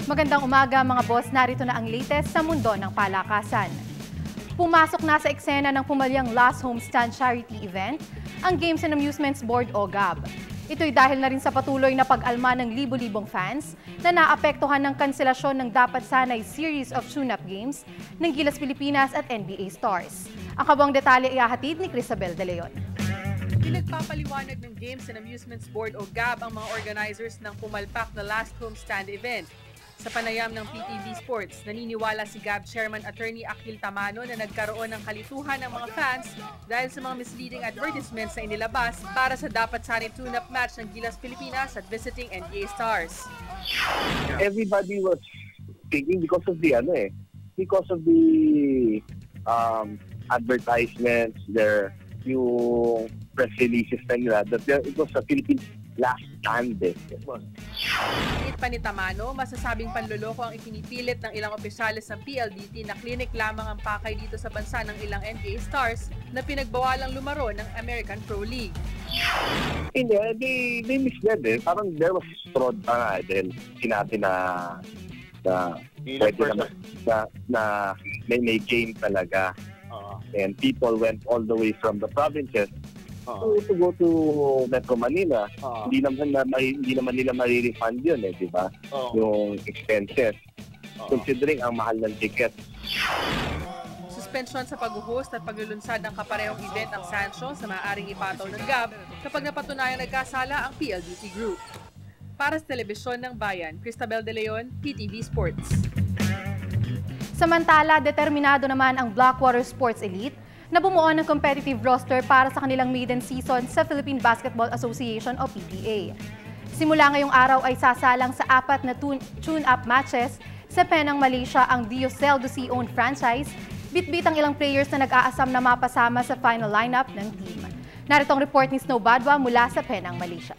Magandang umaga mga boss, narito na ang latest sa mundo ng palakasan. Pumasok na sa eksena ng pumalyang Last Homestand Charity Event, ang Games and Amusements Board o GAB. Ito'y dahil na rin sa patuloy na pag-alma ng libo-libong fans na naapektuhan ng kanselasyon ng dapat sanay series of tune-up games ng Gilas Pilipinas at NBA Stars. Ang kabuang detalye ihahatid ni Crisabel De Leon. Pinagpapaliwanag ng Games and Amusements Board o GAB ang mga organizers ng pumalpak na Last Homestand event. Sa panayam ng PTV Sports, naniniwala si GAB Chairman Attorney Akil Tamano na nagkaroon ng kalituhan ng mga fans dahil sa mga misleading advertisements na inilabas para sa dapat sanay tune-up match ng Gilas Pilipinas at visiting NBA Stars. Everybody was thinking because of the advertisements, yung press releases nila that it was a Philippine last stand. Kahit pa ni Tamano, masasabing panloloko ang ipinipilit ng ilang opisyales ng PLDT na clinic lamang ang pakay dito sa bansa ng ilang NBA stars na pinagbawalang lumaro ng American Pro League. Hindi, they misled eh. Parang there was fraud pa nga dahil sinabi na pwede na may game talaga. And people went all the way from the provinces to go to Metro Manila. Hindi naman nila ma-refund yun eh, di ba? Yung expenses. Considering ang mahal ng ticket. Suspensyon sa pag-host at paglulunsad ng kaparehong event ang sanction sa maaaring ipataw ng GAB kapag napatunayang nagkasala ang PLDT Group. Para sa Telebisyon ng Bayan, Crisabel De Leon, PTV Sports. Samantala, determinado naman ang Blackwater Sports Elite na bumuo ng competitive roster para sa kanilang maiden season sa Philippine Basketball Association o PBA. Simula ngayong araw ay sasalang sa 4 na tune-up matches sa Penang, Malaysia ang Diocel de Sion franchise, bit-bit ang ilang players na nag-aasam na mapasama sa final lineup ng team. Narito ang report ni Snow Badwa mula sa Penang, Malaysia.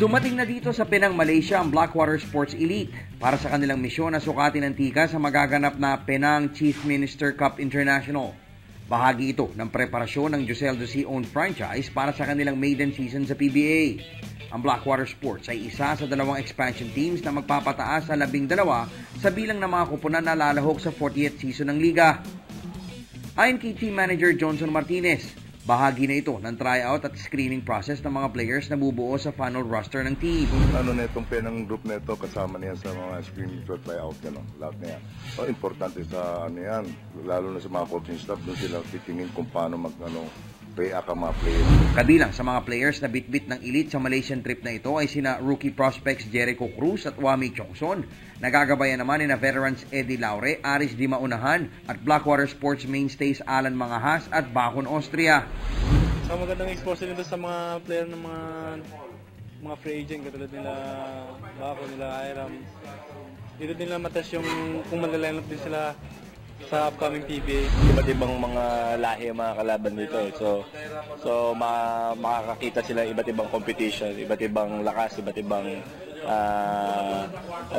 Dumating na dito sa Penang, Malaysia ang Blackwater Sports Elite para sa kanilang misyon na sukatin ang tika sa magaganap na Penang Chief Minister Cup International. Bahagi ito ng preparasyon ng Diocel de Sion franchise para sa kanilang maiden season sa PBA. Ang Blackwater Sports ay isa sa 2 expansion teams na magpapataas sa 12 sa bilang ng mga kupunan na lalahok sa 40th season ng liga. Ayon kay Team Manager Johnson Martinez, bahagi na ito ng tryout at screening process ng mga players na bubuo sa final roster ng team. Na itong Penang group na ito, kasama niya sa mga screening at tryout, lahat na yan. Importante sa yan, lalo na sa mga coaching staff, doon sila titingin kung paano react ang mga players. Kabilang sa mga players na bit-bit ng elite sa Malaysian trip na ito ay sina rookie prospects Jericho Cruz at Wami Chongson. Nagagabayan naman ni na veterans Eddie Laure, Aris Di Maunahan at Blackwater Sports mainstays Alan Mangahas at Bakon Austria. So magandang exposure nito sa mga player ng mga free agent katulad nila Bakon, nila Hiram. Dito nila matas yung kung malalinap din sila sa upcoming PBA. Iba't ibang mga lahi ang mga kalaban dito eh. So makakakita sila iba't ibang competition, iba't ibang lakas, iba't ibang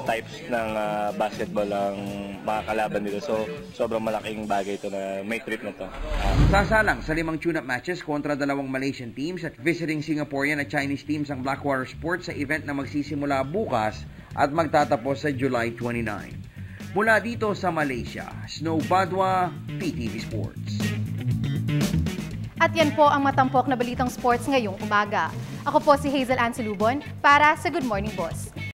types ng basketball ang mga kalaban dito. So sobrang malaking bagay ito na may trip na to. Sasalang sa 5 tune-up matches kontra 2 Malaysian teams at visiting Singaporean at Chinese teams ang Blackwater Sports sa event na magsisimula bukas at magtatapos sa July 29. Mula dito sa Malaysia, Snow Badwa, PTV Sports. At yan po ang matampok na balitang sports ngayong umaga. Ako po si Hazel Anselubon para sa Good Morning Boss.